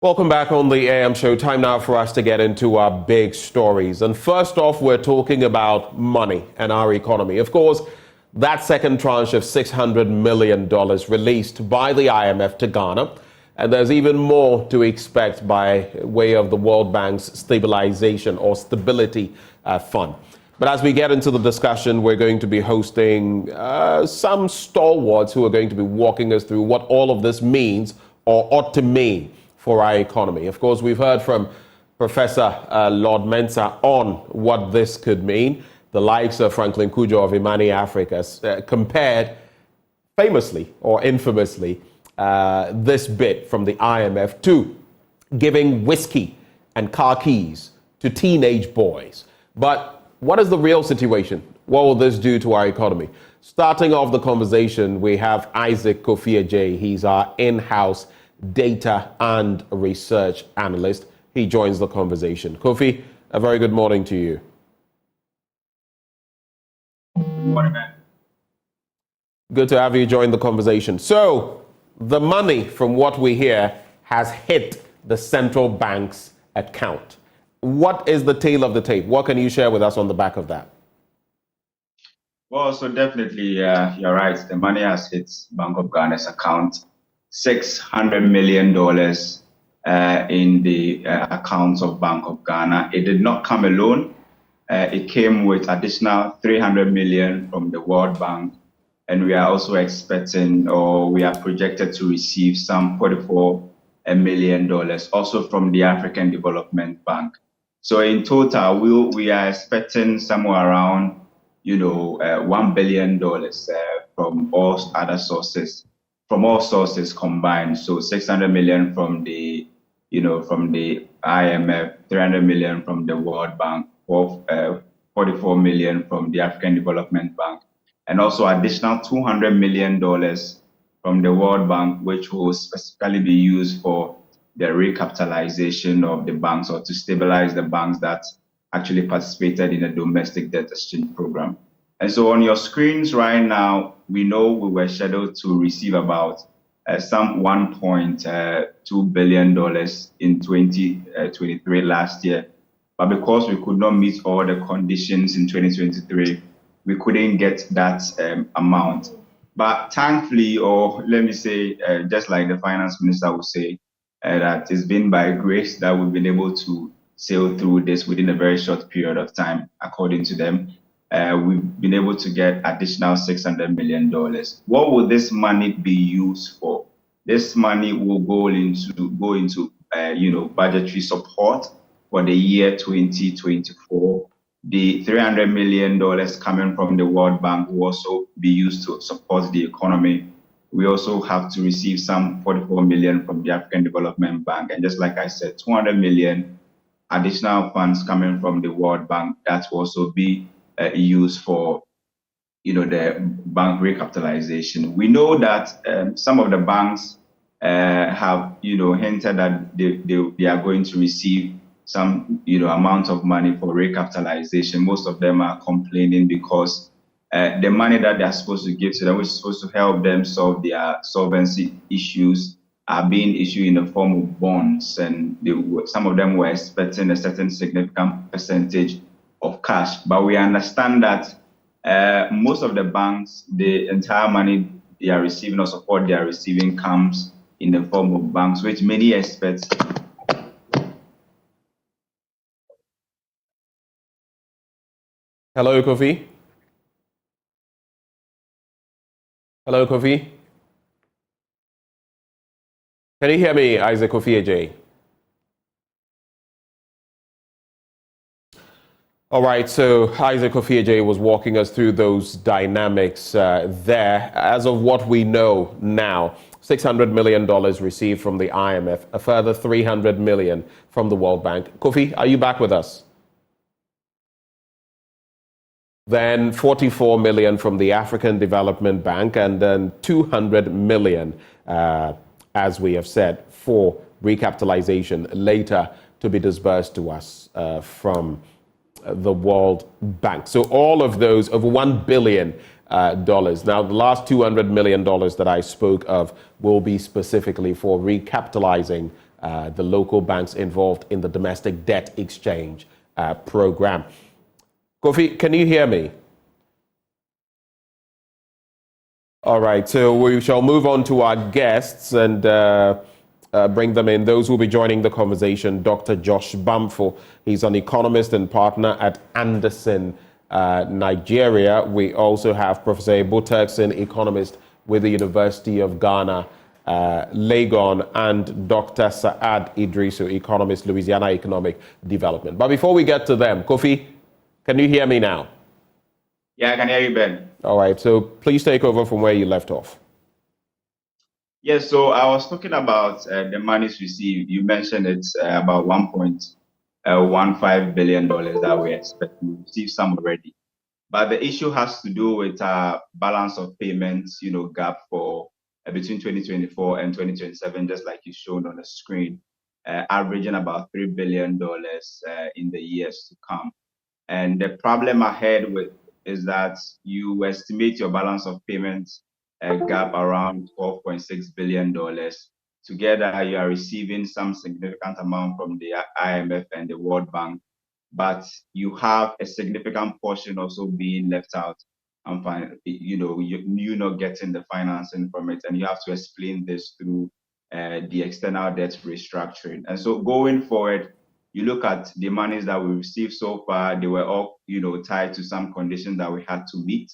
Welcome back on the AM show. Time now for us to get into our big stories. And first off, we're talking about money and our economy. Of course, that second tranche of $600 million released by the IMF to Ghana. And there's even more to expect by way of the World Bank's stabilization or stability fund. But as we get into the discussion, we're going to be hosting some stalwarts who are going to be walking us through what all of this means or ought to mean for our economy. Of course, we've heard from Professor Lord Mensah on what this could mean. The likes of Franklin Cudjoe of Imani Africa compared famously or infamously this bit from the IMF to giving whiskey and car keys to teenage boys. But what is the real situation? What will this do to our economy? Starting off the conversation, we have Isaac Kofi. He's our in-house data and research analyst. He joins the conversation. Kofi, a very good morning to you. Good morning, man. Good to have you join the conversation. So, the money, from what we hear, has hit the central bank's account. What is the tale of the tape? What can you share with us on the back of that? Well, so definitely, you're right. The money has hit Bank of Ghana's account. $600 million in the accounts of Bank of Ghana. It did not come alone. It came with additional $300 million from the World Bank. And we are also expecting, or we are projected to receive some $44 million also from the African Development Bank. So in total, we are expecting somewhere around, $1 billion from all other sources. From all sources combined, so 600 million from the IMF, 300 million from the World Bank, 44 million from the African Development Bank, and also additional $200 million from the World Bank, which will specifically be used for the recapitalization of the banks or to stabilize the banks that actually participated in the domestic debt exchange program. And so on your screens right now, we know we were scheduled to receive about some $1.2 billion in 2023 last year. But because we could not meet all the conditions in 2023, we couldn't get that amount. But thankfully, or let me say, just like the finance minister would say, that it's been by grace that we've been able to sail through this within a very short period of time, according to them. We've been able to get additional $600 million. What will this money be used for? This money will go into budgetary support for the year 2024. The $300 million coming from the World Bank will also be used to support the economy. We also have to receive some $44 million from the African Development Bank. And just like I said, $200 million additional funds coming from the World Bank that will also be used for, the bank recapitalization. We know that some of the banks have, hinted that they are going to receive some, amount of money for recapitalization. Most of them are complaining because the money that they're supposed to give to them, which is supposed to help them solve their solvency issues, are being issued in the form of bonds. And some of them were expecting a certain significant percentage of cash, but we understand that most of the banks, the entire money they are receiving or support they are receiving comes in the form of banks, which many expect. Hello, Kofi. Hello, Kofi. Can you hear me, Isaac Kofi? All right, so Isaac Kofi was walking us through those dynamics there. As of what we know now, $600 million received from the IMF, a further $300 million from the World Bank. Kofi, are you back with us? Then $44 million from the African Development Bank, and then $200 million, as we have said, for recapitalization later to be disbursed to us from the World Bank. So all of those, over $1 billion. Now, the last $200 million that I spoke of will be specifically for recapitalizing the local banks involved in the domestic debt exchange program. Kofi, can you hear me? All right, so we shall move on to our guests and bring them in. Those who will be joining the conversation, Dr. Josh Bamfo. He's an economist and partner at Anderson, Nigeria. We also have Professor Ebo Turkson, economist with the University of Ghana, Legon, and Dr. Saad Idrisu, economist, Louisiana Economic Development. But before we get to them, Kofi, can you hear me now? Yeah, I can hear you, Ben. All right, so please take over from where you left off. Yes, so I was talking about the monies received. You mentioned it's about $1.15 billion that we expect to receive some already. But the issue has to do with balance of payments, gap for between 2024 and 2027, just like you showed on the screen, averaging about $3 billion in the years to come. And the problem ahead is that you estimate your balance of payments gap around $12.6 billion. Together, you are receiving some significant amount from the IMF and the World Bank, but you have a significant portion also being left out. And you're not getting the financing from it, and you have to explain this through the external debt restructuring. And so going forward, you look at the monies that we received so far, they were all, tied to some conditions that we had to meet.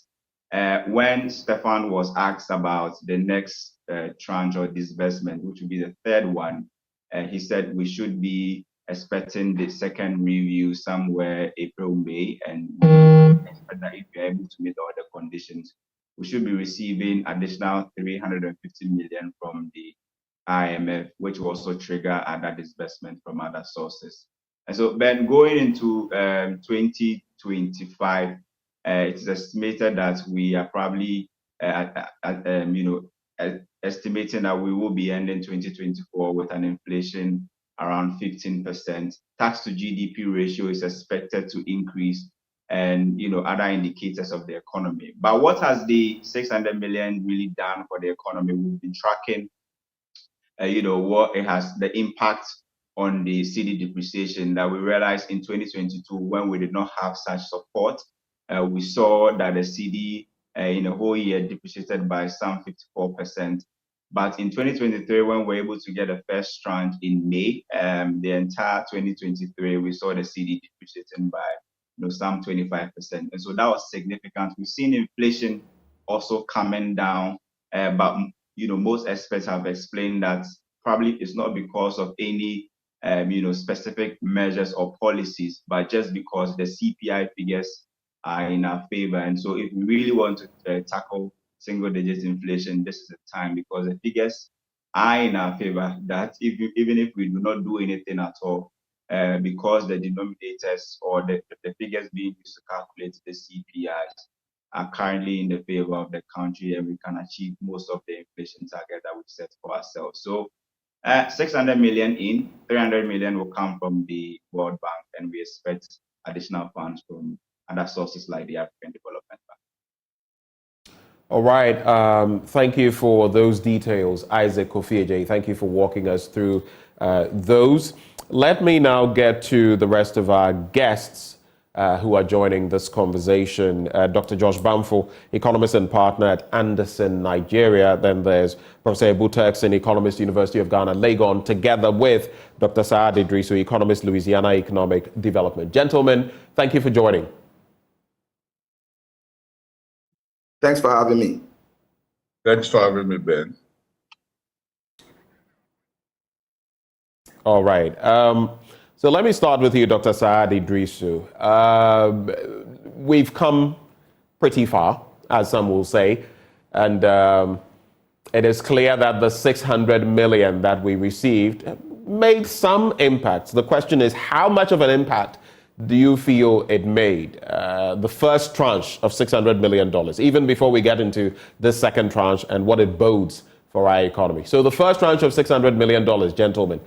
When Stefan was asked about the next tranche or disbursement, which would be the third one, he said we should be expecting the second review somewhere April, May, and expect that if you're able to meet all the conditions, we should be receiving additional $350 million from the IMF, which will also trigger other disbursement from other sources. And so then going into 2025, it is estimated that we are probably estimating that we will be ending 2024 with an inflation around 15%. Tax to GDP ratio is expected to increase, and other indicators of the economy. But what has the 600 million really done for the economy? We've been tracking what it has, the impact on the cedi depreciation that we realized in 2022 when we did not have such support. We saw that the cedi in a whole year depreciated by some 54%. But in 2023, when we were able to get a first tranche in May, the entire 2023, we saw the cedi depreciating by some 25%. And so that was significant. We've seen inflation also coming down, but most experts have explained that probably it's not because of any specific measures or policies, but just because the CPI figures are in our favor. And so if we really want to tackle single-digit inflation, this is the time, because the figures are in our favor, that even if we do not do anything at all, because the denominators or the figures being used to calculate the CPIs are currently in the favor of the country, and we can achieve most of the inflation target that we've set for ourselves. So 600 million in, 300 million will come from the World Bank, and we expect additional funds from other sources like the African Development Bank. All right. Thank you for those details, Isaac Kofi. Thank you for walking us through those. Let me now get to the rest of our guests who are joining this conversation. Dr. Josh Bamfo, economist and partner at Anderson, Nigeria. Then there's Professor Ebo Turkson, economist, University of Ghana, Legon, together with Dr. Saad Idrisu, economist, Louisiana Economic Development. Gentlemen, thank you for joining. Thanks for having me. Thanks for having me, Ben. All right. So let me start with you, Dr. Saad Idrisu. We've come pretty far, as some will say, and it is clear that the 600 million that we received made some impact. The question is, how much of an impact do you feel it made? The first tranche of $600 million, even before we get into the second tranche and what it bodes for our economy. So the first tranche of $600 million, gentlemen,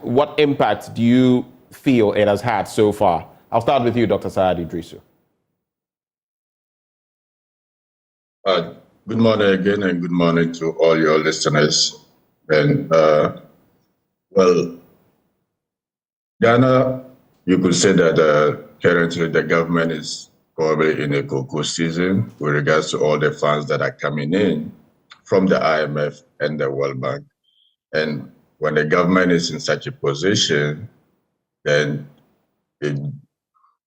what impact do you feel it has had so far? I'll start with you, Dr. Saad Idrisu. Good morning again, and good morning to all your listeners. And Well, Ghana, you could say that currently the government is probably in a cocoa season with regards to all the funds that are coming in from the IMF and the World Bank. And when the government is in such a position, then it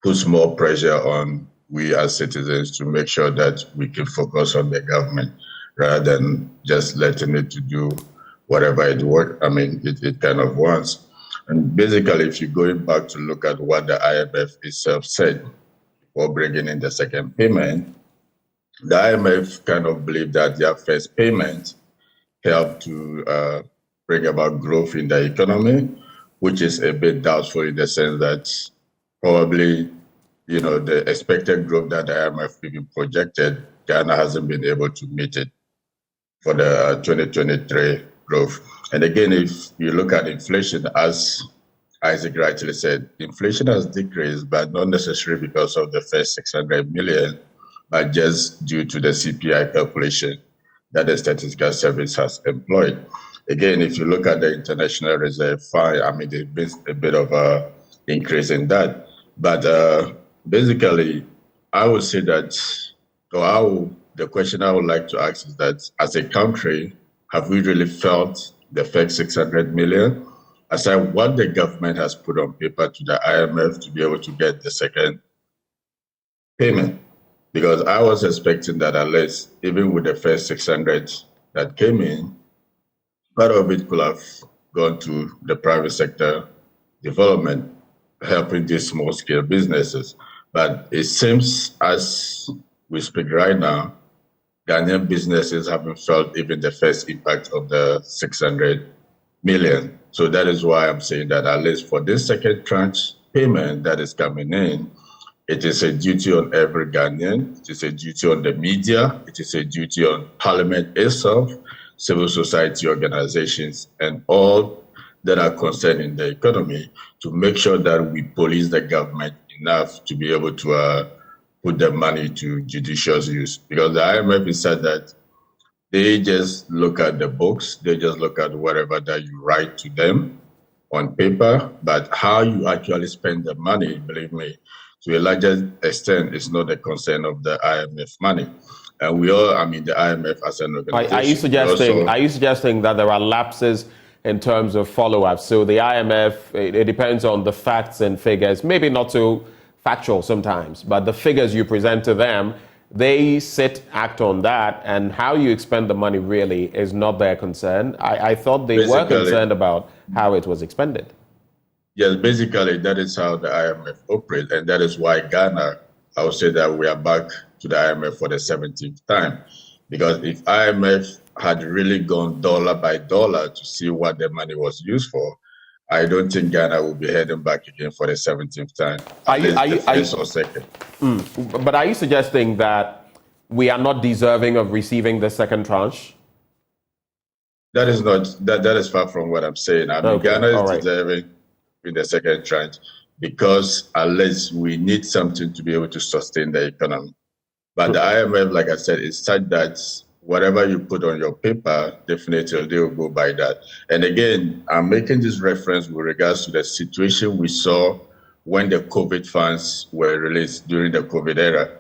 puts more pressure on we as citizens to make sure that we can focus on the government rather than just letting it to do whatever it kind of wants. And basically, if you're going back to look at what the IMF itself said for bringing in the second payment, the IMF kind of believed that their first payment helped to bring about growth in the economy, which is a bit doubtful in the sense that probably, the expected growth that the IMF even projected, Ghana hasn't been able to meet it for the 2023 growth. And again, if you look at inflation, as Isaac rightly said, inflation has decreased, but not necessarily because of the first 600 million, but just due to the CPI calculation that the Statistical Service has employed. Again, if you look at the International Reserve Fund, there's been a bit of a increase in that. But basically, I would say that, the question I would like to ask is that as a country, have we really felt the first 600 million? Aside what the government has put on paper to the IMF to be able to get the second payment? Because I was expecting that at least, even with the first 600 that came in, part of it could have gone to the private sector development, helping these small-scale businesses. But it seems as we speak right now, Ghanaian businesses haven't felt even the first impact of the 600 million. So that is why I'm saying that at least for this second tranche payment that is coming in, it is a duty on every Ghanaian, it is a duty on the media, it is a duty on Parliament itself, civil society organizations, and all that are concerned in the economy to make sure that we police the government enough to be able to put the money to judicious use. Because the IMF has said that they just look at the books, they just look at whatever that you write to them on paper, but how you actually spend the money, believe me, to a larger extent, is not the concern of the IMF money. And we all, the IMF as an organization. Are you suggesting that there are lapses in terms of follow-up? So the IMF, it depends on the facts and figures, maybe not so factual sometimes, but the figures you present to them, they act on that, and how you expend the money really is not their concern. I thought they were concerned about how it was expended. Yes, basically that is how the IMF operates, and that is why Ghana, I would say that we are back to the IMF for the 17th time. Because if IMF had really gone dollar by dollar to see what the money was used for, I don't think Ghana will be heading back again for the 17th time. But are you suggesting that we are not deserving of receiving the second tranche? That is far from what I'm saying. Ghana is deserving in the second tranche because at least we need something to be able to sustain the economy. But the IMF, like I said, is such that whatever you put on your paper, definitely they will go by that. And again, I'm making this reference with regards to the situation we saw when the COVID funds were released during the COVID era.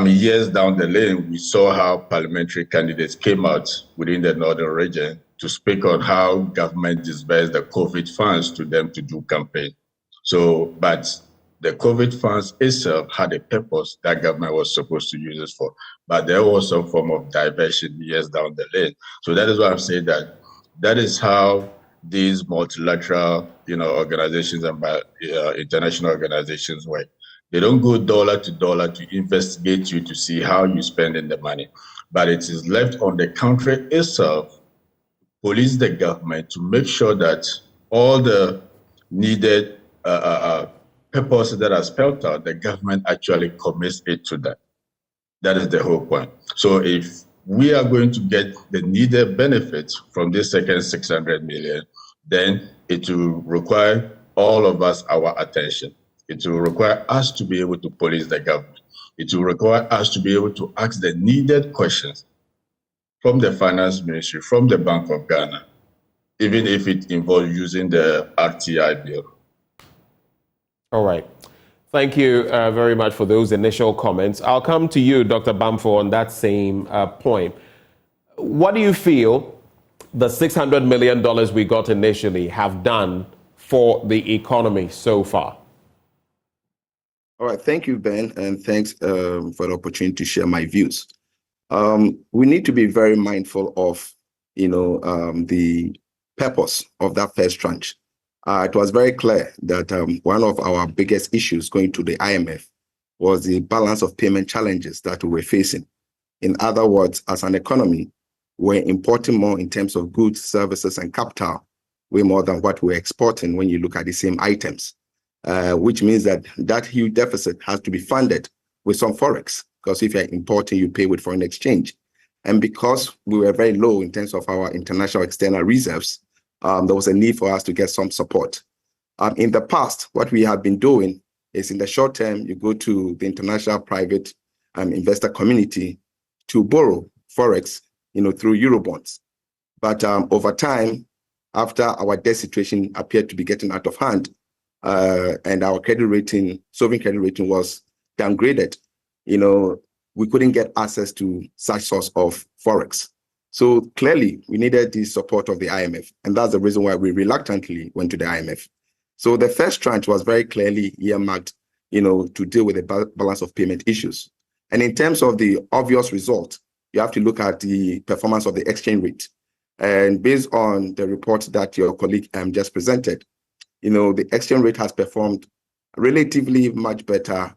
Years down the lane, we saw how parliamentary candidates came out within the northern region to speak on how government disbursed the COVID funds to them to do campaign. But the COVID funds itself had a purpose that government was supposed to use it for. But there was some form of diversion years down the lane. So that is why I'm saying that is how these multilateral, organizations and international organizations work. They don't go dollar to investigate you to see how you're spending the money. But it is left on the country itself, police the government to make sure that all the needed purposes that are spelled out, the government actually commits it to that. That is the whole point. So if we are going to get the needed benefits from this second 600 million, then it will require all of us our attention. It will require us to be able to police the government. It will require us to be able to ask the needed questions from the Finance Ministry, from the Bank of Ghana, even if it involves using the RTI bill. All right. Thank you very much for those initial comments. I'll come to you, Dr. Bamfo, on that same point. What do you feel the $600 million we got initially have done for the economy so far? All right. Thank you, Ben, and thanks for the opportunity to share my views. We need to be very mindful of, the purpose of that first tranche. It was very clear that one of our biggest issues going to the IMF was the balance of payment challenges that we were facing. In other words, as an economy, we're importing more in terms of goods, services, and capital, way more than what we're exporting when you look at the same items, which means that that huge deficit has to be funded with some forex, because if you're importing, you pay with foreign exchange. And because we were very low in terms of our international external reserves, there was a need for us to get some support. In the past, what we have been doing is in the short term, you go to the international private investor community to borrow forex, through Eurobonds. But over time, after our debt situation appeared to be getting out of hand, and our credit rating, sovereign credit rating was downgraded, we couldn't get access to such source of forex. So clearly, we needed the support of the IMF, and that's the reason why we reluctantly went to the IMF. So the first tranche was very clearly earmarked, to deal with the balance of payment issues. And in terms of the obvious result, you have to look at the performance of the exchange rate. And based on the report that your colleague just presented, the exchange rate has performed relatively much better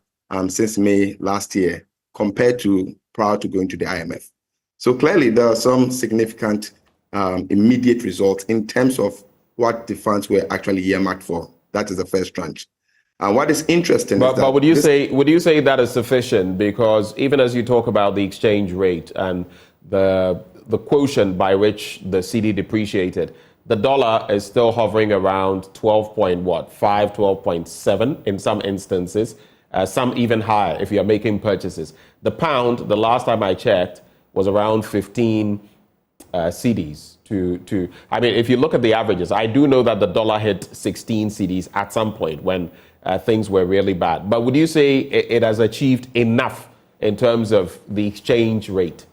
since May last year compared to prior to going to the IMF. So clearly, there are some significant immediate results in terms of what the funds were actually earmarked for. That is the first tranche. And what is interesting is that... But would you say that is sufficient? Because even as you talk about the exchange rate and the quotient by which the CD depreciated, the dollar is still hovering around 12.7 in some instances, some even higher if you're making purchases. The pound, the last time I checked, was around 15 CDs I mean, if you look at the averages, I do know that the dollar hit 16 CDs at some point when things were really bad. But would you say it has achieved enough in terms of the exchange rate?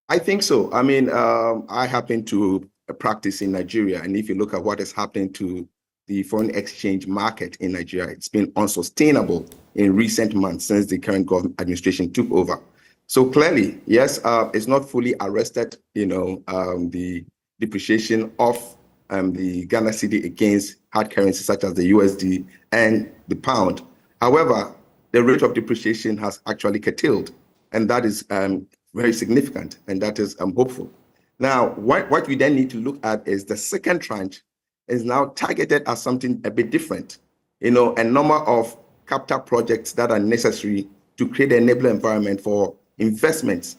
I think so. I mean, I happen to practice in Nigeria, and if you look at what is happening to the foreign exchange market in Nigeria, it's been unsustainable in recent months since the current government administration took over. So clearly, yes, it's not fully arrested, the depreciation of the Ghana cedi against hard currencies such as the USD and the pound. However, the rate of depreciation has actually curtailed, and that is very significant, and that is hopeful. Now, what we then need to look at is the second tranche is now targeted as something a bit different. A number of capital projects that are necessary to create an enabling environment for investments,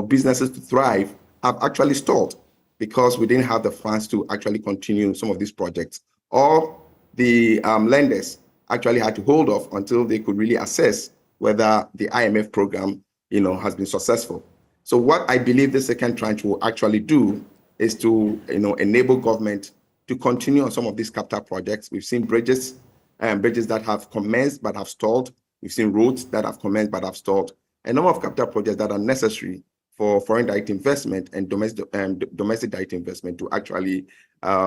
businesses to thrive have actually stalled because we didn't have the funds to actually continue some of these projects, or the lenders actually had to hold off until they could really assess whether the IMF program, has been successful. So what I believe the second tranche will actually do is to, enable government to continue on some of these capital projects. We've seen bridges that have commenced but have stalled. We've seen roads that have commenced but have stalled. A number of capital projects that are necessary for foreign direct investment and domestic direct investment to actually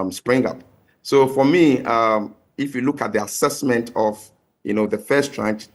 spring up. So for me, if you look at the assessment of the first tranche,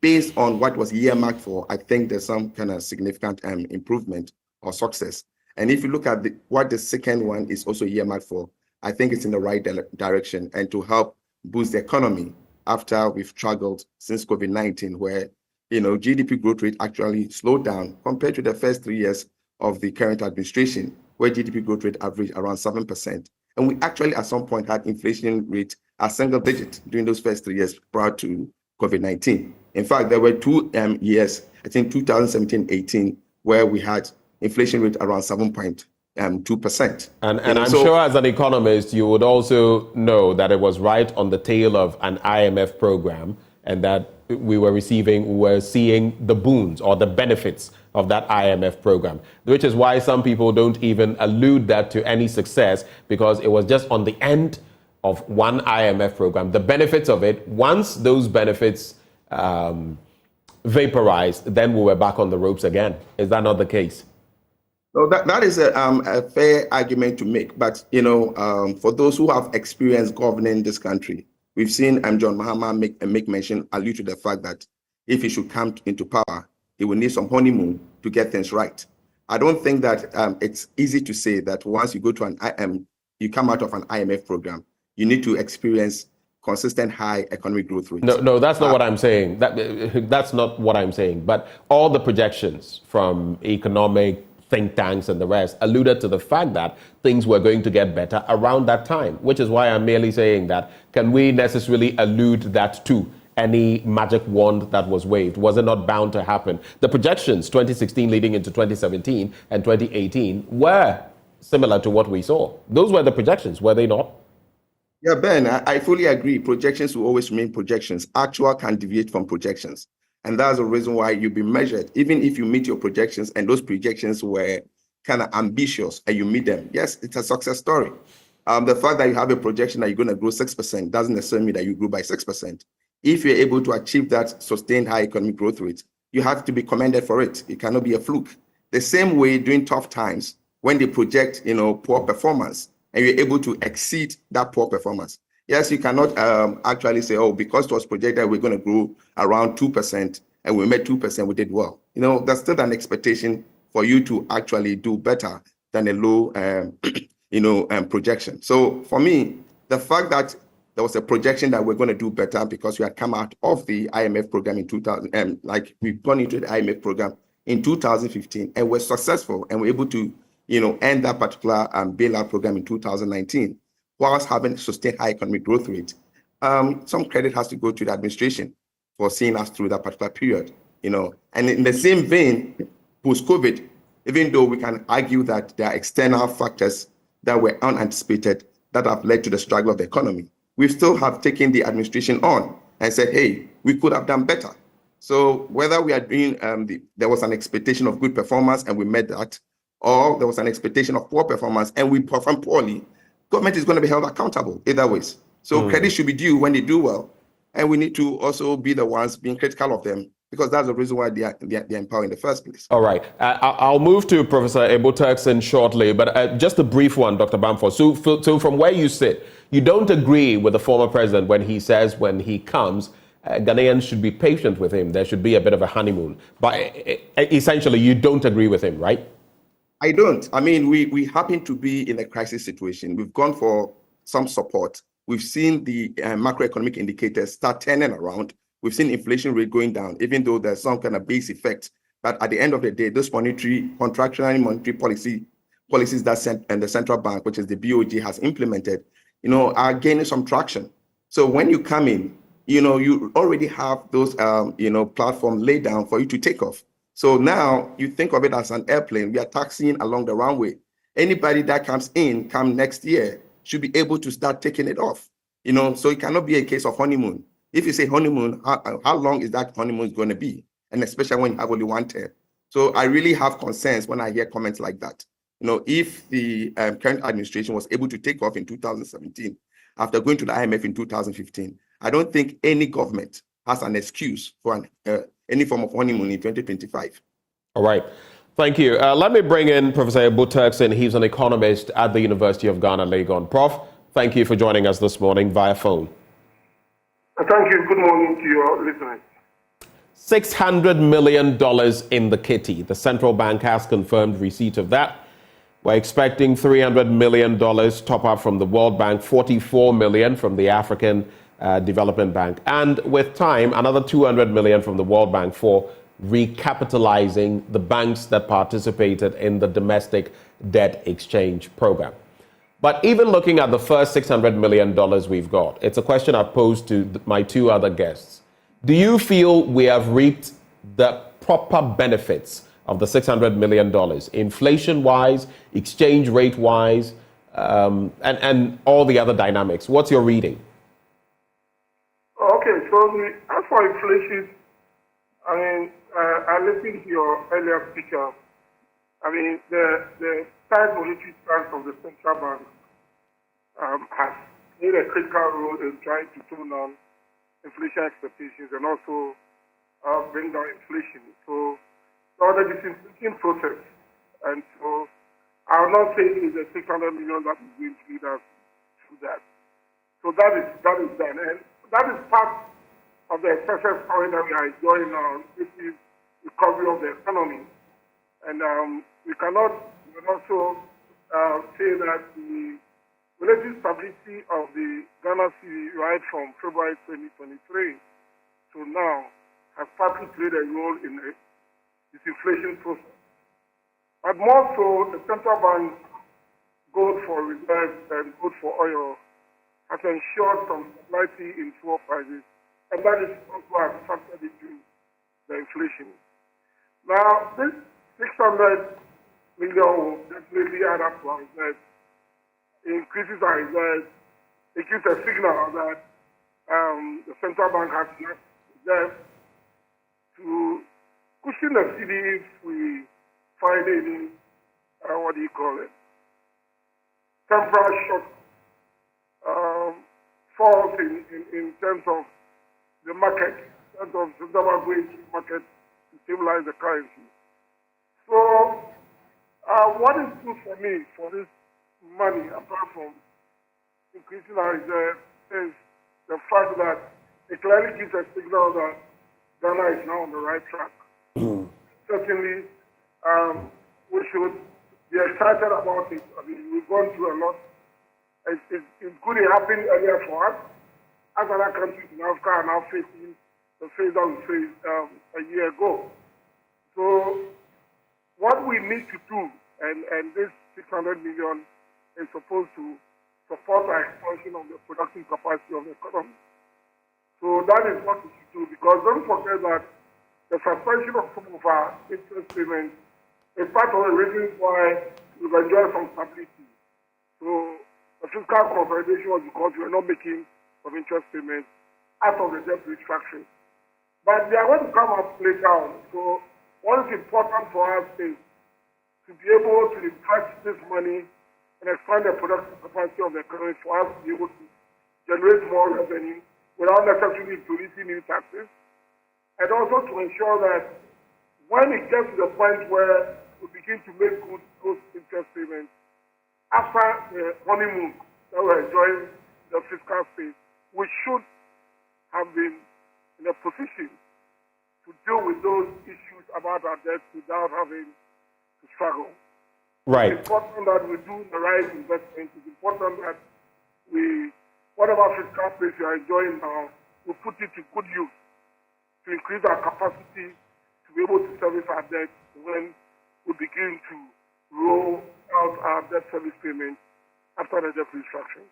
based on what was earmarked for, I think there's some kind of significant improvement or success. And if you look at what the second one is also earmarked for, I think it's in the right direction and to help boost the economy after we've struggled since COVID-19, where GDP growth rate actually slowed down compared to the first 3 years of the current administration, where GDP growth rate averaged around 7%. And we actually at some point had inflation rate at single digit during those first 3 years prior to COVID-19. In fact, there were 2 years, I think 2017-18, where we had inflation rate around 7.2%. And I'm sure as an economist, you would also know that it was right on the tail of an IMF program, and that we were receiving, we were seeing the boons or the benefits of that IMF program, which is why some people don't even allude that to any success, because it was just on the end of one IMF program. The benefits of it, once those benefits vaporized, then we were back on the ropes again. Is that not the case? No, that is a fair argument to make. But, for those who have experience governing this country, we've seen John Mahama allude to the fact that if he should come into power, he will need some honeymoon to get things right. I don't think that it's easy to say that once you go to you come out of an IMF program, you need to experience consistent high economic growth rates. No, that's not what I'm saying. That's not what I'm saying. But all the projections from economic think tanks and the rest alluded to the fact that things were going to get better around that time, which is why I'm merely saying that, can we necessarily allude that to any magic wand that was waved? Was it not bound to happen? The projections 2016 leading into 2017 and 2018 were similar to what we saw. Those were the projections, were they not? Yeah, Ben, I fully agree. Projections will always remain projections. Actual can deviate from projections. And that's the reason why you'll be measured. Even if you meet your projections and those projections were kind of ambitious and you meet them, yes, it's a success story. The fact that you have a projection that you're going to grow 6% doesn't necessarily mean that you grew by 6%. If you're able to achieve that sustained high economic growth rate, you have to be commended for it. It cannot be a fluke. The same way during tough times, when they project, poor performance, and you're able to exceed that poor performance. Yes, you cannot actually say, because it was projected we're going to grow around 2%, and we met 2%, we did well. There's still an expectation for you to actually do better than a low, projection. So for me, the fact that there was a projection that we're going to do better because we had come out of the IMF program in 2000, like we've gone into the IMF program in 2015, and we're successful, and we're able to, end that particular bailout program in 2019, whilst having sustained high economic growth rate. Some credit has to go to the administration for seeing us through that particular period, And in the same vein, post-COVID, even though we can argue that there are external factors that were unanticipated that have led to the struggle of the economy, we still have taken the administration on and said, hey, we could have done better. So whether we are doing, there was an expectation of good performance and we met that, or there was an expectation of poor performance and we performed poorly, government is going to be held accountable either ways. So credit should be due when they do well. And we need to also be the ones being critical of them, because that's the reason why they're in power in the first place. All right. I'll move to Professor Ebo Turkson shortly, but just a brief one, Dr. Bamford. So from where you sit, you don't agree with the former president when he says when he comes, Ghanaians should be patient with him. There should be a bit of a honeymoon. But essentially, you don't agree with him, right? I don't. I mean, we happen to be in a crisis situation. We've gone for some support. We've seen the macroeconomic indicators start turning around. We've seen inflation rate going down, even though there's some kind of base effect. But at the end of the day, those contractionary monetary policies that the central bank, which is the BOG, has implemented, are gaining some traction. So when you come in, you already have those, platform laid down for you to take off. So now you think of it as an airplane. We are taxiing along the runway. Anybody that comes next year should be able to start taking it off. So it cannot be a case of honeymoon. If you say honeymoon, how long is that honeymoon going to be? And especially when you have only one term. So I really have concerns when I hear comments like that. If the current administration was able to take off in 2017, after going to the IMF in 2015, I don't think any government has an excuse for any form of honeymoon in 2025. All right. Thank you. Let me bring in Professor Ebo Turkson. He's an economist at the University of Ghana, Legon. Prof, thank you for joining us this morning via phone. Thank you. Good morning to your listeners. $600 million in the kitty. The central bank has confirmed receipt of that. We're expecting $300 million top up from the World Bank, $44 million from the African Development Bank, and with time, another $200 million from the World Bank for recapitalizing the banks that participated in the domestic debt exchange program. But even looking at the first $600 million we've got, it's a question I've posed to my two other guests. Do you feel we have reaped the proper benefits of the $600 million, inflation-wise, exchange rate-wise, and all the other dynamics? What's your reading? Okay, as for inflation, I mean, I listened to your earlier speaker. I mean, the tight monetary stance of the central bank has played a critical role in trying to tone down inflation expectations and also bring down inflation. So, the disinflation process, and so I will not say it's the 600 million that is going to lead us to that. So that is done, and that is part of the success story that we are enjoying now. This is recovery of the economy, and we cannot also say that the relative stability of the Ghana cedi right from February 2023 to now has partly played a role in the disinflation process. But more so, the central bank gold for reserves and gold for oil has ensured some stability in fuel prices, and that is also has factored into the inflation. Now, this 600 million will definitely add up to our reserves. It increases our reserves. It gives a signal that the central bank has enough reserves to cushion the cedi if we find any, temporary shock falls in terms of the market, in terms of the central bank going to market to stabilize the currency. So, what is good for me for this money, apart from increasing our reserve, is the fact that it clearly gives a signal that Ghana is now on the right track. Certainly, we should be excited about it. I mean, we've gone through a lot. It's good it happened earlier for us, as other countries in Africa are now facing the phase that we faced a year ago. So, what we need to do, and this 600 million is supposed to support our expansion of the production capacity of the economy. So that is what we should do, because don't forget that the suspension of some of our interest payments is part of the reasons why we've enjoyed some stability. So the fiscal consolidation was because we are not making some interest payments out of the debt restructuring. But they are going to come up later on. So what is important for us is to be able to invest this money and expand the production capacity of the economy for us to be able to generate more revenue without necessarily introducing new taxes, and also to ensure that when it gets to the point where we begin to make good those interest payments, after the honeymoon that we're enjoying the fiscal space, we should have been in a position to deal with those issues about our debt without having to struggle. Right. It's important that we do the right investment. It's important that we, whatever fiscal space we are enjoying now, we put it to good use to increase our capacity to be able to service our debt when we begin to roll out our debt service payments after the debt restructuring.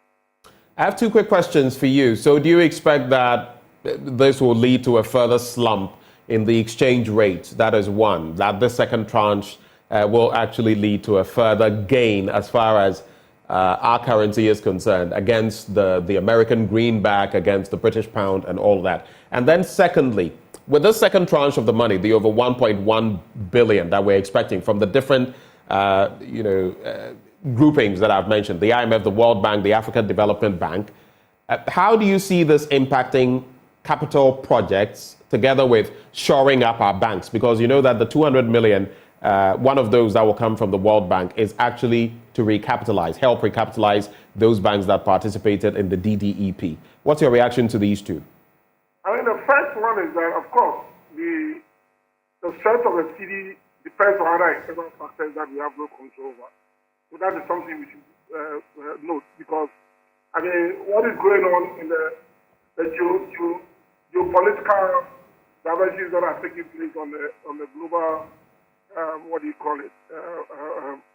I have two quick questions for you. So do you expect that this will lead to a further slump in the exchange rate? That is one. That the second tranche will actually lead to a further gain as far as our currency is concerned against the American greenback, against the British pound and all that. And then secondly, with the second tranche of the money, the over 1.1 billion that we're expecting from the different groupings that I've mentioned, the IMF, the World Bank, the African Development Bank, how do you see this impacting capital projects together with shoring up our banks? Because you know that the 200 million, one of those that will come from the World Bank is actually to help recapitalize those banks that participated in the DDEP. What's your reaction to these two? I mean, the first one is that, of course, the strength of the cedi depends on other external factors that we have no control over. So that is something we should note, because, I mean, what is going on in the geopolitical divergences that are taking place on the global,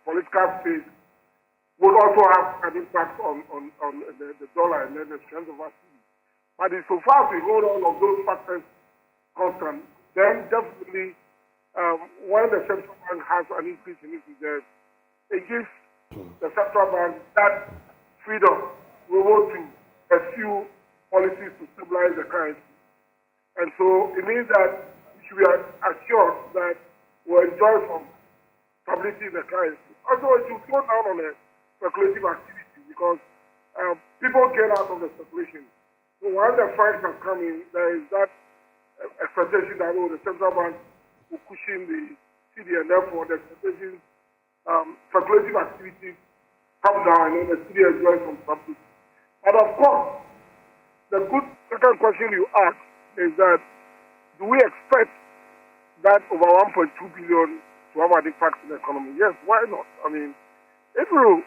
political space would also have an impact on the dollar and then the strength of our cedi. But so far as we hold all of those factors constant, then definitely when the central bank has an increase in its reserves, it gives the central bank that freedom to be able to pursue policies to stabilize the currency. so it means that we should be assured that we'll enjoy some stability in the currency. Also, it should slow down on the speculative activity because people get out of the speculation. So while the funds are coming, there is that expectation that the central bank will cushion the CD, and therefore the expectation speculative activity come down and then the CD enjoys some stability. And of course, the good second question you ask is that do we expect that over 1.2 billion to have an impact in the economy? Yes, why not? I mean, if you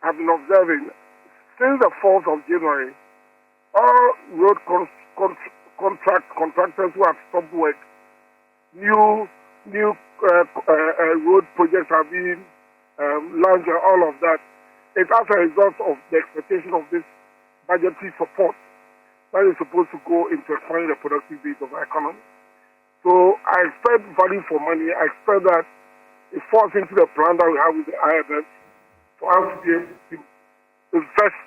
have been observing, since the 4th of January, all road contractors who have stopped work, new road projects have been launched and all of that. It's as a result of the expectation of this budgetary support that is supposed to go into expanding the productive base of the economy. So I expect value for money. I expect that it falls into the plan that we have with the IMF for us to be able to invest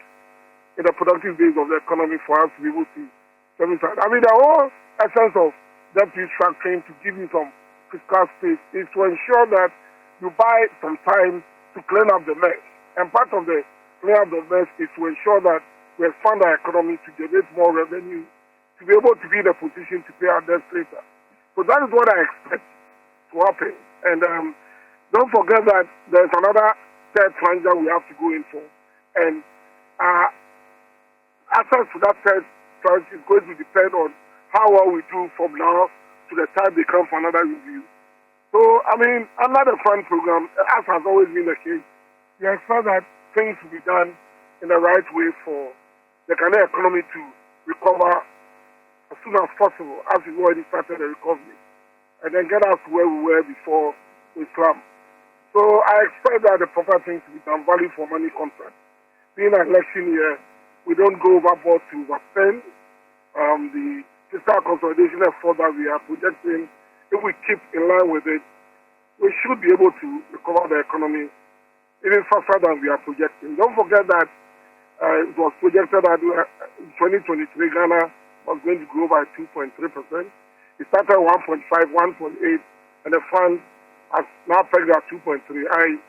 in the productive base of the economy for us to be able to service that. I mean, the whole essence of debt restructuring to give you some fiscal space is to ensure that you buy some time to clean up the mess. And part of the clean up the mess is to ensure that we expand our economy to generate more revenue, to be able to be in a position to pay our debts later. So that is what I expect to happen. And don't forget that there's another third tranche that we have to go in for. And access to that third tranche is going to depend on how well we do from now to the time they come for another review. So, I mean, under the fund program, as has always been the case, we expect that things will be done in the right way for the Ghanaian economy to recover as soon as possible, as we've already started the recovery, and then get us to where we were before we slump. So I expect that the proper things to be done, value for money contract. Being an election year, we don't go overboard to overspend. The fiscal consolidation effort that we are projecting, if we keep in line with it, we should be able to recover the economy even faster than we are projecting. Don't forget that it was projected that in 2023 Ghana was going to grow by 2.3%. It started 1.5, 1.8, and the fund has now pegged at 2.3.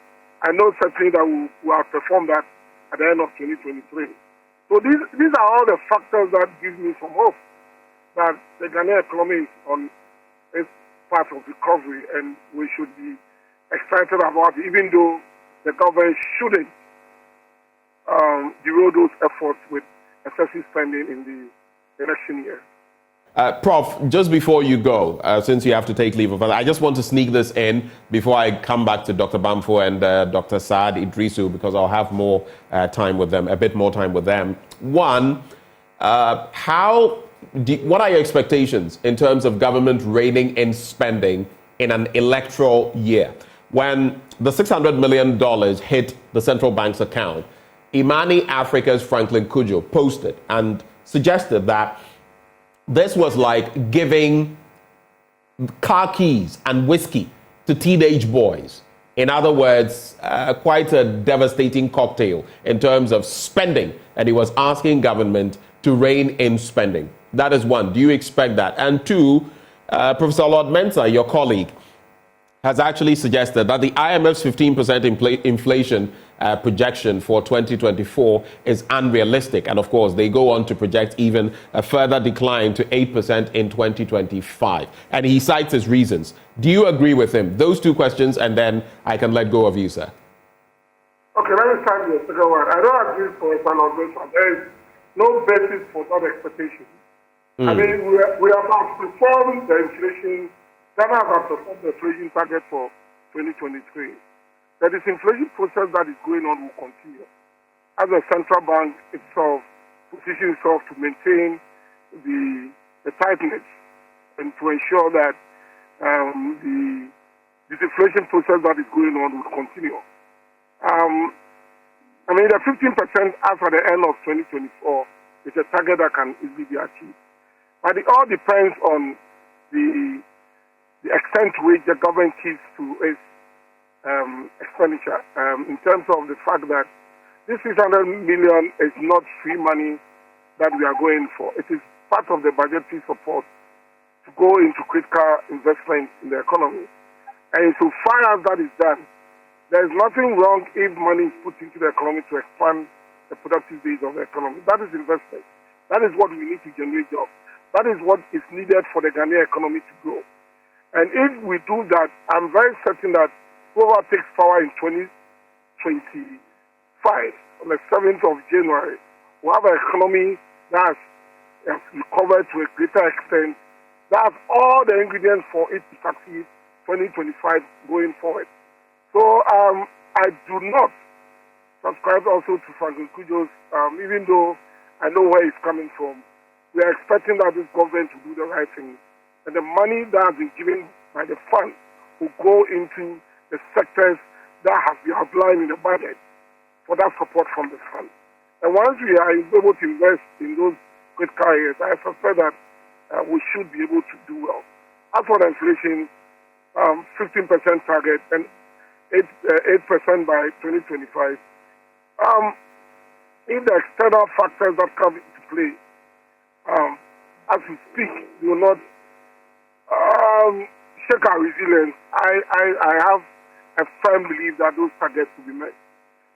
I know certainly that we will perform that at the end of 2023. So these are all the factors that give me some hope that the Ghanaian economy is on its path of recovery, and we should be excited about it, even though the government shouldn't derail those efforts with excessive spending in the election year. Prof, just before you go, since you have to take leave of us, I just want to sneak this in before I come back to Dr. Bamfo and Dr. Saad Idrisu, because I'll have more time with them, a bit more time with them. One, what are your expectations in terms of government reining in spending in an electoral year? When the $600 million hit the central bank's account, Imani Africa's Franklin Cudjoe posted and suggested that this was like giving car keys and whiskey to teenage boys. In other words, quite a devastating cocktail in terms of spending. And he was asking government to rein in spending. That is one. Do you expect that? And two, Professor Lord Mensah, your colleague, has actually suggested that the IMF's 15% inflation projection for 2024 is unrealistic. And of course, they go on to project even a further decline to 8% in 2025. And he cites his reasons. Do you agree with him? Those two questions, and then I can let go of you, sir. Okay, let me start with the second one. I don't agree for Mensah. There is no basis for that expectation. I mean, we have outperformed the inflation. Ghana has outperformed the inflation target for 2023. The disinflation process that is going on will continue. As the central bank itself positions itself to maintain the tightness and to ensure that the disinflation process that is going on will continue. I mean, the 15% as at the end of 2024 is a target that can easily be achieved. But it all depends on the extent to which the government keeps to its expenditure, in terms of the fact that this 600 million is not free money that we are going for. It is part of the budgetary support to go into critical investment in the economy. And so far as that is done, there is nothing wrong if money is put into the economy to expand the productive base of the economy. That is investment. That is what we need to generate jobs. That is what is needed for the Ghanaian economy to grow. And if we do that, I'm very certain that whoever takes power in 2025, on the 7th of January, we'll have an economy that has recovered to a greater extent. That has all the ingredients for it to succeed 2025 going forward. So I do not subscribe also to Franklin Kujo's, even though I know where he's coming from. We are expecting that this government will do the right thing. And the money that has been given by the fund will go into the sectors that have been outlined in the budget for that support from the fund. And once we are able to invest in those critical areas, I suspect that we should be able to do well. As for the inflation, 15% target and 8% by 2025. If the external factors that come into play, as we speak, will not shake our resilience, I have a firm belief that those targets will be met.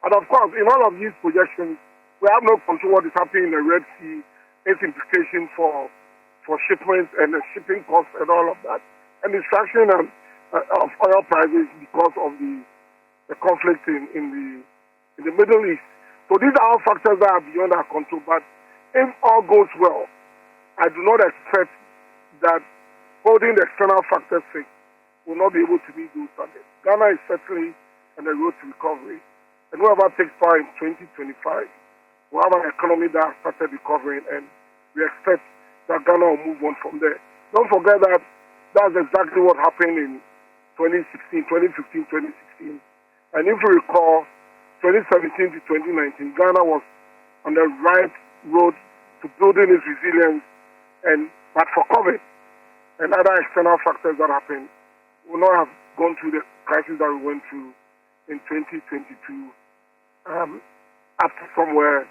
And of course, in all of these projections, we have no control what is happening in the Red Sea, its implications for shipments and the shipping costs and all of that, and distraction of oil prices because of the conflict in the Middle East. So these are all factors that are beyond our control. But if all goes well, I do not expect that holding the external factors sake will not be able to meet those targets. Ghana is certainly on the road to recovery. And whoever takes power in 2025 will have an economy that has started recovering, and we expect that Ghana will move on from there. Don't forget that that's exactly what happened in 2016, 2015, 2016. And if you recall, 2017 to 2019, Ghana was on the right road to building its resilience, but for COVID and other external factors that happened, we would not have gone through the crisis that we went through in 2022 up to somewhere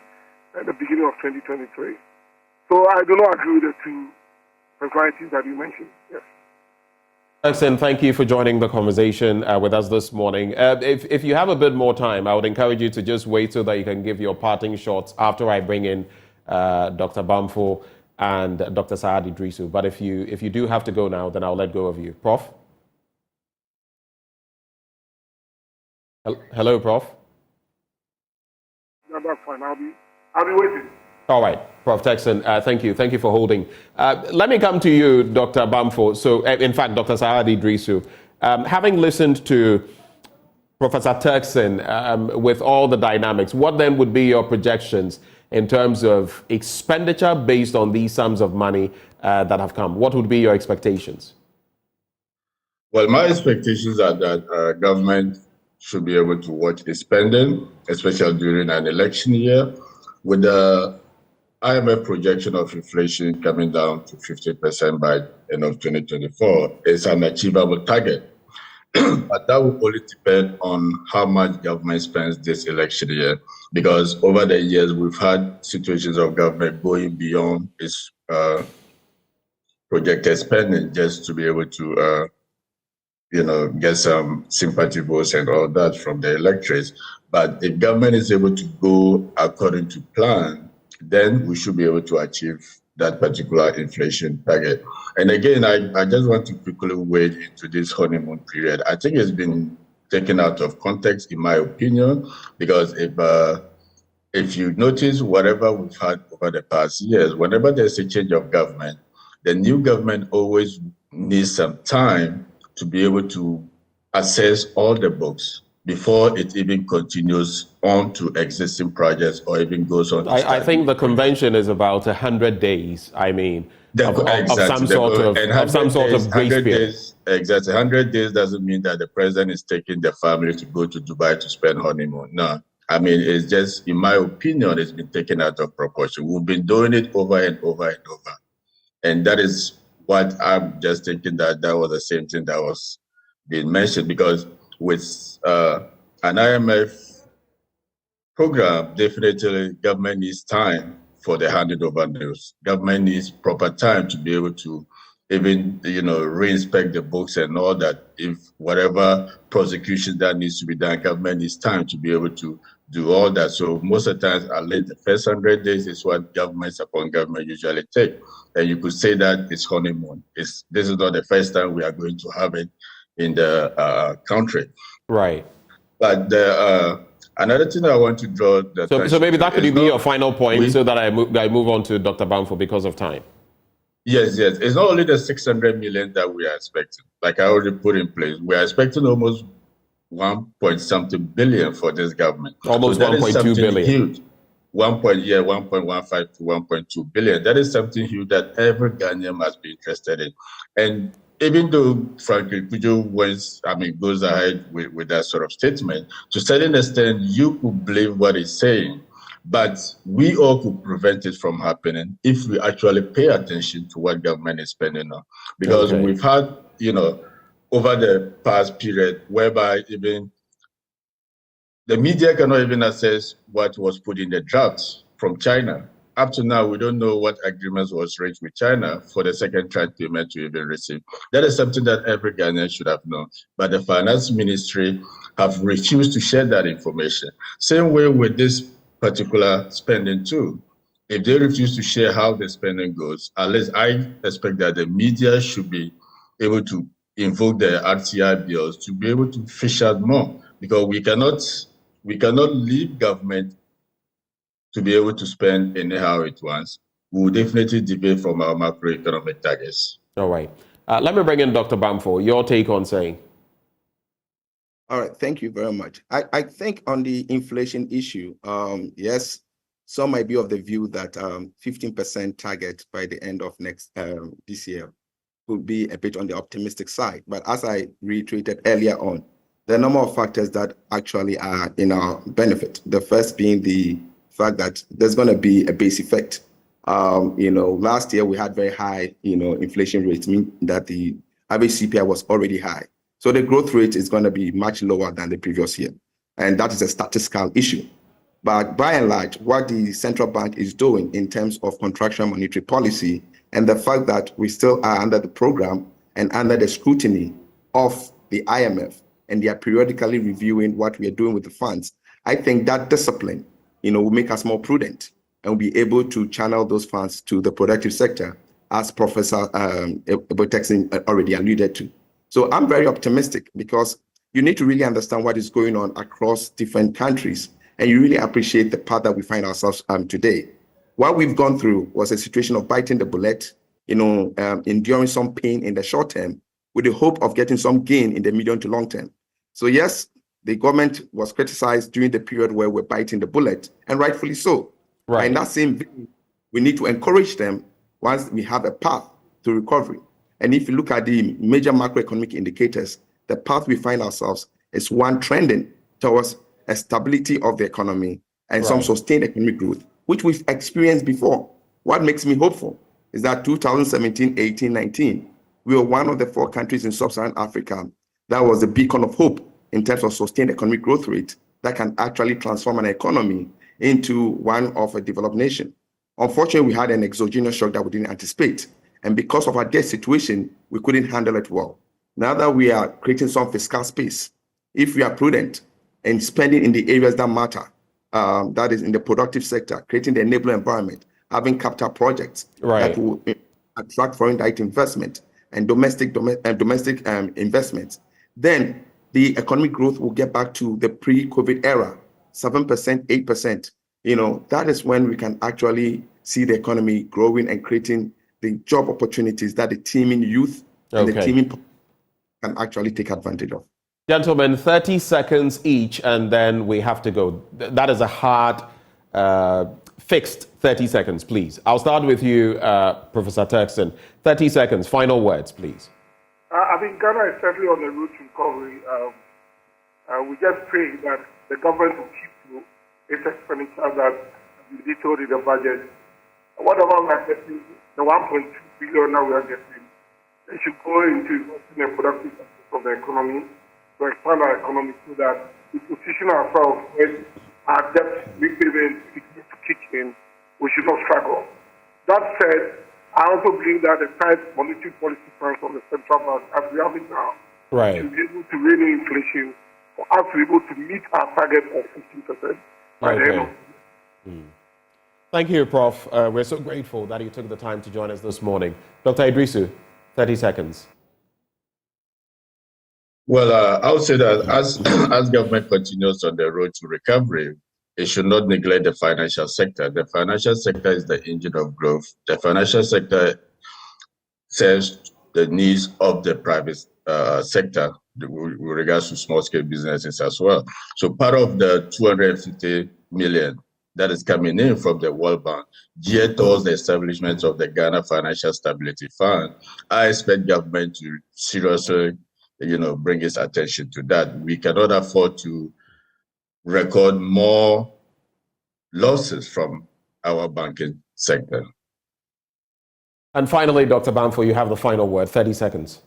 at the beginning of 2023. So I do not agree with the two personalities that you mentioned. Yes. Jackson, thank you for joining the conversation with us this morning. If you have a bit more time, I would encourage you to just wait so that you can give your parting shots after I bring in Dr. Bamfo and Dr. Saad Idrisu. But if you do have to go now, then I'll let go of you. Prof? Hello, Prof? No, that's fine. I'll be waiting. All right, Prof. Texan, thank you. Thank you for holding. Let me come to you, Dr. Bamfo. So, in fact, Dr. Saad Idrisu, having listened to Professor Turkson with all the dynamics, what then would be your projections in terms of expenditure based on these sums of money that have come? What would be your expectations? Well, my expectations are that government should be able to watch the spending, especially during an election year, with the IMF projection of inflation coming down to 50% by end of 2024. It's an achievable target, but that will only depend on how much government spends this election year, because over the years we've had situations of government going beyond its projected spending just to be able to get some sympathy votes and all that from the electorates. But if government is able to go according to plan, then we should be able to achieve that particular inflation target. And again, I just want to quickly wade into this honeymoon period. I think it's been taken out of context, in my opinion, because if you notice whatever we've had over the past years, whenever there's a change of government, the new government always needs some time to be able to assess all the books before it even continues on to existing projects or even goes on. I think the convention is about 100 days. I mean, of some sort of grace period. Exactly. 100 days doesn't mean that the president is taking the family to go to Dubai to spend honeymoon. No. I mean, it's just, in my opinion, it's been taken out of proportion. We've been doing it over and over and over. And that is what I'm just thinking that was the same thing that was being mentioned, because with an IMF program, definitely government needs time for the handing over news. Government needs proper time to be able to even, re-inspect the books and all that. If whatever prosecution that needs to be done, government needs time to be able to do all that. So most of the times, at least the first 100 days is what governments upon government usually take. And you could say that it's honeymoon. This is not the first time we are going to have it in the country. Right. But another thing I want to draw the so maybe that could be your final point, so that I move on to Dr. Bamfo because of time. Yes. It's not only the 600 million that we are expecting. Like I already put in place, we are expecting almost 1.something billion for this government. Almost so 1.2 billion. Huge. 1.15 to 1.2 billion. That is something huge that every Ghanaian must be interested in. And even though Franklin Kujo goes ahead with that sort of statement, to a certain extent, you could believe what he's saying, but we all could prevent it from happening if we actually pay attention to what government is spending on. Because we've had, over the past period, whereby even the media cannot even assess what was put in the drafts from China. Up to now, we don't know what agreements was reached with China for the second tranche payment to even receive. That is something that every Ghanaian should have known. But the finance ministry have refused to share that information. Same way with this particular spending too. If they refuse to share how the spending goes, at least I expect that the media should be able to invoke the RTI bills to be able to fish out more, because we cannot leave government to be able to spend anyhow it wants. We will definitely deviate from our macroeconomic targets. All right. Let me bring in Dr. Bamfo. Your take on saying. All right. Thank you very much. I think on the inflation issue, yes, some might be of the view that 15% target by the end of this year could be a bit on the optimistic side. But as I reiterated earlier on, there are a number of factors that actually are in our benefit. The first being the fact that there's going to be a base effect. Last year we had very high, inflation rates, meaning that the average CPI was already high. So the growth rate is going to be much lower than the previous year. And that is a statistical issue. But by and large, what the central bank is doing in terms of contractionary monetary policy and the fact that we still are under the program and under the scrutiny of the IMF, and they are periodically reviewing what we are doing with the funds, I think that discipline, will make us more prudent and will be able to channel those funds to the productive sector, as Professor Ebotexin already alluded to. So I'm very optimistic, because you need to really understand what is going on across different countries, and you really appreciate the path that we find ourselves today. What we've gone through was a situation of biting the bullet, enduring some pain in the short term, with the hope of getting some gain in the medium to long term. So yes, the government was criticized during the period where we're biting the bullet, and rightfully so. Right. And that same vein, we need to encourage them once we have a path to recovery. And if you look at the major macroeconomic indicators, the path we find ourselves is one trending towards a stability of the economy and some sustained economic growth, which we've experienced before. What makes me hopeful is that 2017, 18, 19, we were one of the 4 countries in sub-Saharan Africa that was a beacon of hope in terms of sustained economic growth rate that can actually transform an economy into one of a developed nation. Unfortunately, we had an exogenous shock that we didn't anticipate. And because of our debt situation, we couldn't handle it well. Now that we are creating some fiscal space, if we are prudent and spending in the areas that matter, that is in the productive sector, creating the enabling environment, having capital projects that will attract foreign direct investment and domestic investments, then the economic growth will get back to the pre-COVID era, 7%, 8%. That is when we can actually see the economy growing and creating the job opportunities that the teeming youth and the teeming can actually take advantage of. Gentlemen, 30 seconds each, and then we have to go. That is a hard, fixed 30 seconds, please. I'll start with you, Professor Turkson. 30 seconds, final words, please. I think Ghana is certainly on the road to recovery. We just pray that the government will keep to its expenditure that we detailed in the budget. Whatever we are getting, the 1.2 billion now we are getting, it should go into investing in productive aspects of the economy to expand our economy so that we position ourselves when our debt repayment begins to kick in we should not struggle. That said, I also believe that the tight monetary policy stance of the central bank, as we have it now, Right. should be able to rein in inflation for us to be able to meet our target of 15% by the end of the year. Thank you, Prof. We're so grateful that you took the time to join us this morning. Dr. Idrisu, 30 seconds. Well, I would say that as government continues on the road to recovery, it should not neglect the financial sector. The financial sector is the engine of growth. The financial sector serves the needs of the private sector with regards to small-scale businesses as well. So part of the 250 million that is coming in from the World Bank, geared towards the establishment of the Ghana Financial Stability Fund, I expect government to seriously, bring its attention to that. We cannot afford to record more losses from our banking sector. And finally, Dr. Bamfo, you have the final word, 30 seconds.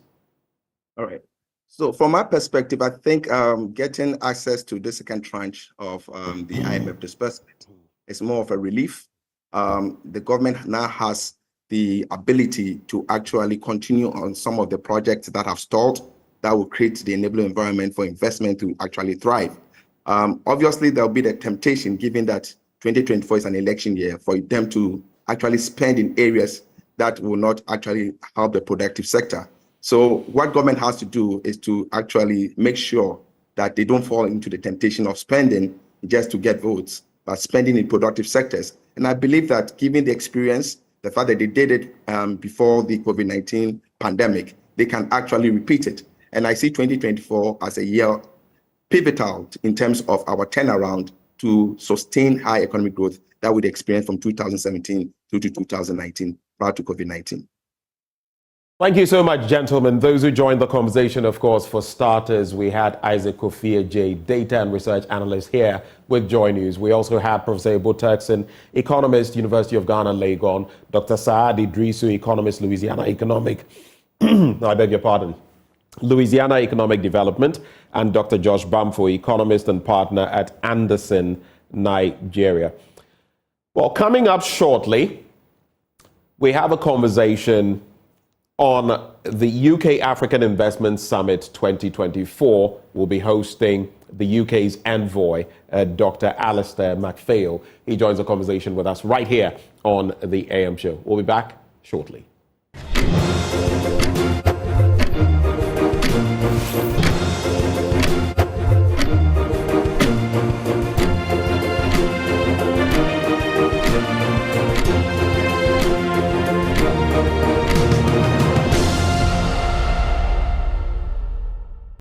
All right. So from my perspective, I think getting access to the second tranche of the IMF disbursement is more of a relief. The government now has the ability to actually continue on some of the projects that have stalled that will create the enabling environment for investment to actually thrive. Obviously, there'll be the temptation, given that 2024 is an election year, for them to actually spend in areas that will not actually help the productive sector. So what government has to do is to actually make sure that they don't fall into the temptation of spending just to get votes, but spending in productive sectors. And I believe that given the experience, the fact that they did it before the COVID-19 pandemic, they can actually repeat it. And I see 2024 as a year pivotal in terms of our turnaround to sustain high economic growth that we experienced from 2017 through to 2019 prior to COVID-19. Thank you so much, gentlemen. Those who joined the conversation, of course, for starters, we had Isaac Kofi J, data and research analyst here with Joy News. We also had Professor Ebo Turkson, economist, University of Ghana, Legon, Dr. Saad Idrisu, economist, Louisiana Economic, I beg your pardon, Louisiana Economic Development, and Dr. Josh Bamfo, economist and partner at Anderson, Nigeria. Well, coming up shortly, we have a conversation on the UK African Investment Summit 2024. We'll be hosting the UK's envoy, Dr. Alistair MacPhail. He joins the conversation with us right here on the AM show. We'll be back shortly.